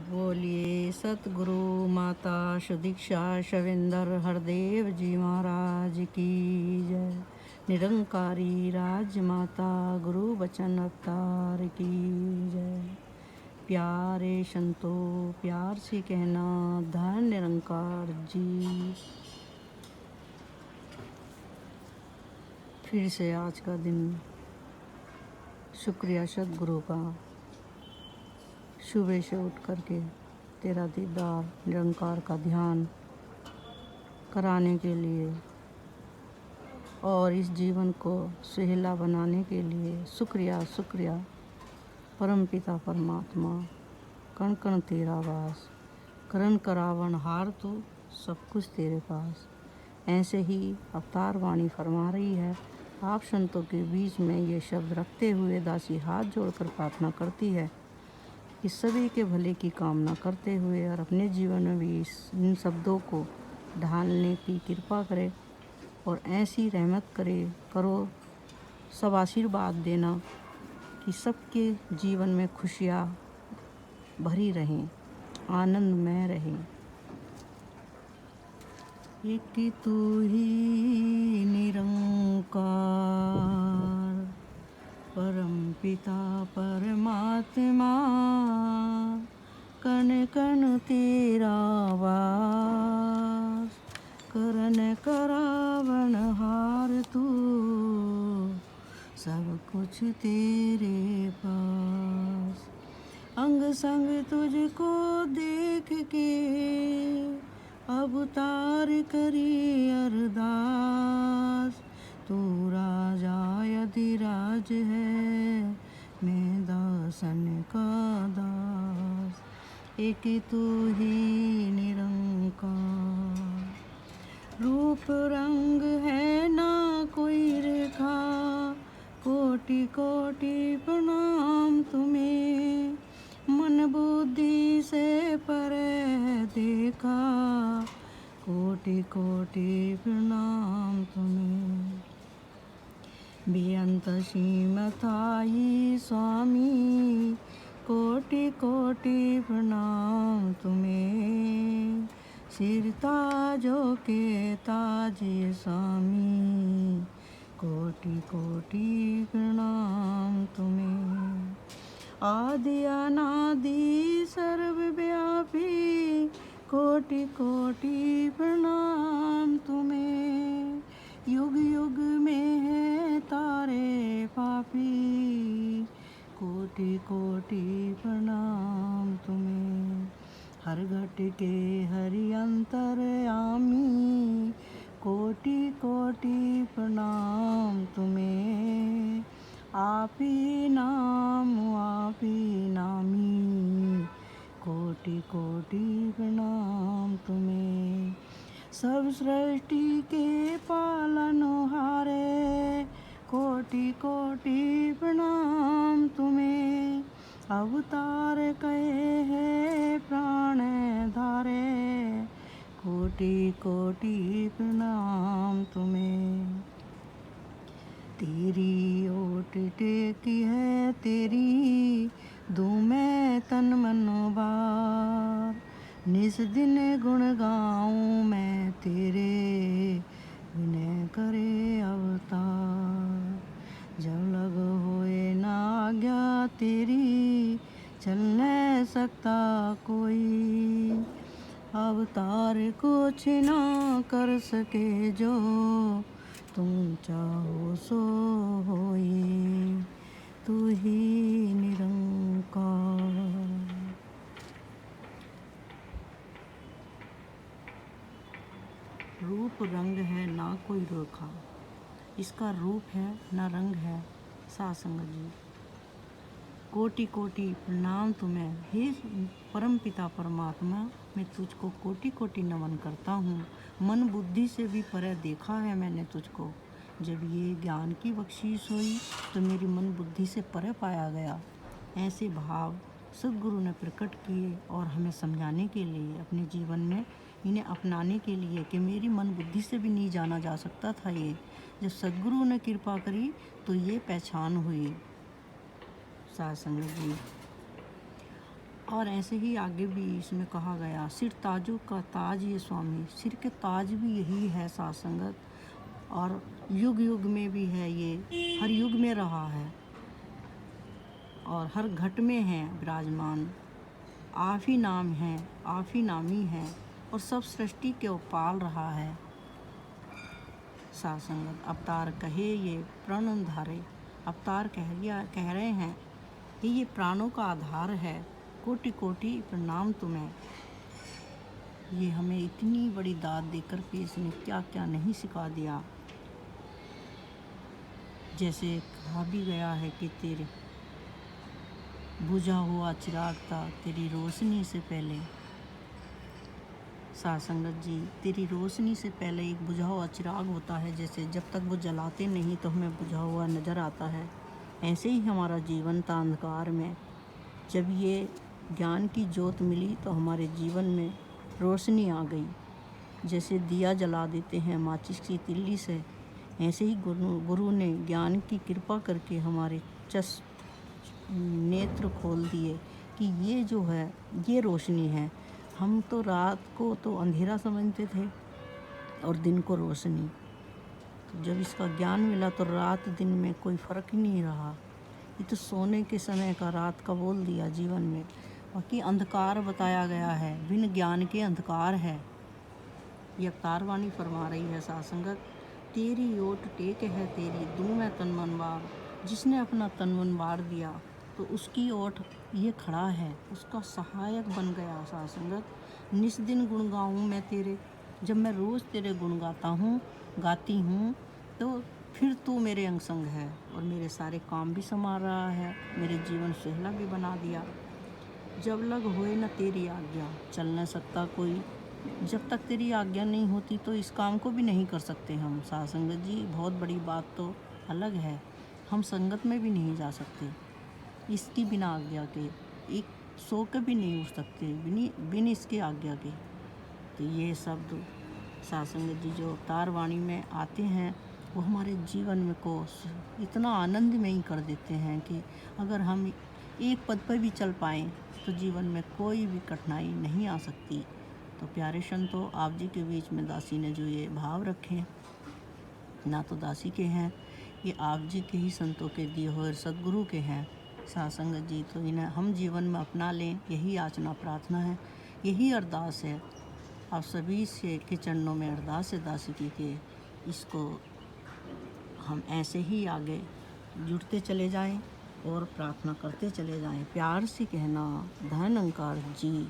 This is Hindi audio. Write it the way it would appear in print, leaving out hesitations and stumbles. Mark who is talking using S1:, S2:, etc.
S1: बोलिए सतगुरु माता सुदीक्षा शविंदर हरदेव जी महाराज की जय। निरंकारी राजमाता गुरु बचन अवतार की जय। प्यारे संतों, प्यार से कहना धन निरंकार जी। फिर से आज का दिन शुक्रिया सतगुरु का, सुबह से उठ करके तेरा दीदार निरंकार का ध्यान कराने के लिए और इस जीवन को सुहेला बनाने के लिए शुक्रिया शुक्रिया। परमपिता परमात्मा कण कण तेरा वास, करण करावन हार तो सब कुछ तेरे पास। ऐसे ही अवतार वाणी फरमा रही है। आप संतों के बीच में ये शब्द रखते हुए दासी हाथ जोड़कर प्रार्थना करती है कि सभी के भले की कामना करते हुए और अपने जीवन में भी इन शब्दों को ढालने की कृपा करे और ऐसी रहमत करो, सब आशीर्वाद देना कि सबके जीवन में खुशियाँ भरी रहें, आनंदमय रहें। एक तू ही निरंकार परम पिता परमात्मा, कण कण तेरा वास, करन करावन हार तू सब कुछ तेरे पास। अंग संग तुझको देख के अवतार करी अरदास, तू राजा यधिराज है मैं दासन का दास। एक तू ही निरंकार, रूप रंग है ना कोई रेखा, कोटि कोटि प्रणाम तुम्हें, मन बुद्धि से परे देखा, कोटि कोटि प्रणाम तुम्हें। बेअंत सीम थाई स्वामी, कोटि कोटि प्रणाम तुम्हें, सिर ताजों के ताजे स्वामी, कोटि कोटि प्रणाम तुम्हें। आदि अनादि सर्वव्यापी, कोटि कोटि प्रणाम तुम्हें, युग युग में है तारे पापी, कोटि कोटि प्रणाम तुम्हें। हर घट के हरि अंतर्यामी, कोटि कोटि प्रणाम तुम्हें, आप ही नाम आप ही नामी, कोटि कोटि प्रणाम तुम्हें। सब सृष्टि के पालनहारे, कोटि कोटि प्रणाम तुम्हें, अवतार कहे है प्राण धारे, कोटि कोटि प्रणाम तुम्हें। तेरी ओट टेकी है तेरी, दूं मैं तन मन बार, निस दिन गुण गाऊं मैं तेरे, विनय करे अवतार। जब लग होए ना आज्ञा तेरी, चल न सकता कोई, अवतार कुछ ना कर सके जो, तुम चाहो सो होई, तू ही निरंकार। रूप रंग है ना कोई रेखा, इसका रूप है ना रंग है साध संगत जी। कोटि कोटि प्रणाम तुम्हें, हे परम पिता परमात्मा, मैं तुझको कोटि कोटि नमन करता हूँ। मन बुद्धि से भी परे देखा है मैंने तुझको, जब ये ज्ञान की बख्शीश हुई तो मेरी मन बुद्धि से परे पाया गया। ऐसे भाव सद्गुरु ने प्रकट किए और हमें समझाने के लिए, अपने जीवन में इन्हें अपनाने के लिए कि मेरी मन बुद्धि से भी नहीं जाना जा सकता था। ये जब सद्गुरु ने कृपा करी तो ये पहचान हुई। साध संगत जी, और ऐसे ही आगे भी इसमें कहा गया, सिर ताजों का ताज ये स्वामी, सिर के ताज भी यही है साथ संगत, और युग युग में भी है ये, हर युग में रहा है और हर घट में है विराजमान। आप ही नाम है, आप ही नामी है और सब सृष्टि को पाल रहा है। साथ संगत अवतार कहे ये प्राण धारे, अवतार कह रहे हैं कि ये प्राणों का आधार है। कोटि कोटि प्रणाम तुम्हें। ये हमें इतनी बड़ी दाद देकर के इसने क्या क्या नहीं सिखा दिया। जैसे कहा भी गया है कि तेरे बुझा हुआ चिराग था तेरी रोशनी से पहले। साथ संगत जी, तेरी रोशनी से पहले एक बुझा हुआ चिराग होता है, जैसे जब तक वो जलाते नहीं तो हमें बुझा हुआ नज़र आता है। ऐसे ही हमारा जीवन था अंधकार में, जब ये ज्ञान की ज्योत मिली तो हमारे जीवन में रोशनी आ गई। जैसे दिया जला देते हैं माचिस की तिल्ली से, ऐसे ही गुरु ने ज्ञान की कृपा करके हमारे नेत्र खोल दिए कि ये जो है ये रोशनी है। हम तो रात को तो अंधेरा समझते थे और दिन को रोशनी। तो जब इसका ज्ञान मिला तो रात दिन में कोई फ़र्क ही नहीं रहा। ये तो सोने के समय का रात का बोल दिया जीवन में। बाकी अंधकार बताया गया है, बिन ज्ञान के अंधकार है। ये अवतार वाणी फरमा रही है साथ संगत, तेरी ओट टेक है तेरी दूं मैं तन मन बार। जिसने अपना तन मन बार दिया तो उसकी ओट ये खड़ा है, उसका सहायक बन गया। साथ संगत निस दिन गुण गाऊँ मैं तेरे, जब मैं रोज़ तेरे गुण गाती हूँ तो फिर तू मेरे अंग संग है और मेरे सारे काम भी संभाल रहा है, मेरे जीवन सुहला भी बना दिया। जब लग होए न तेरी आज्ञा चल न सकता कोई। जब तक तेरी आज्ञा नहीं होती तो इस काम को भी नहीं कर सकते हम। साथ संगत जी, बहुत बड़ी बात तो अलग है, हम संगत में भी नहीं जा सकते इसकी बिना आज्ञा के, एक सो के भी नहीं उठ सकते बिन इसके आज्ञा के। तो ये शब्द साथ संगत जी जो अवतार वाणी में आते हैं वो हमारे जीवन में को इतना आनंदमयी कर देते हैं कि अगर हम एक पद पर भी चल पाएँ तो जीवन में कोई भी कठिनाई नहीं आ सकती। तो प्यारे संतों, आप जी के बीच में दासी ने जो ये भाव रखे ना तो दासी के हैं, ये आप जी के ही संतों के दिए हुए सदगुरु के हैं। साथ संगत जी, तो इन्हें हम जीवन में अपना लें, यही याचना प्रार्थना है, यही अरदास है। आप सभी से के चरणों में अरदास है दासी की कि इसको हम ऐसे ही आगे जुड़ते चले जाएं और प्रार्थना करते चले जाएं। प्यार से कहना, धन अंकार जी।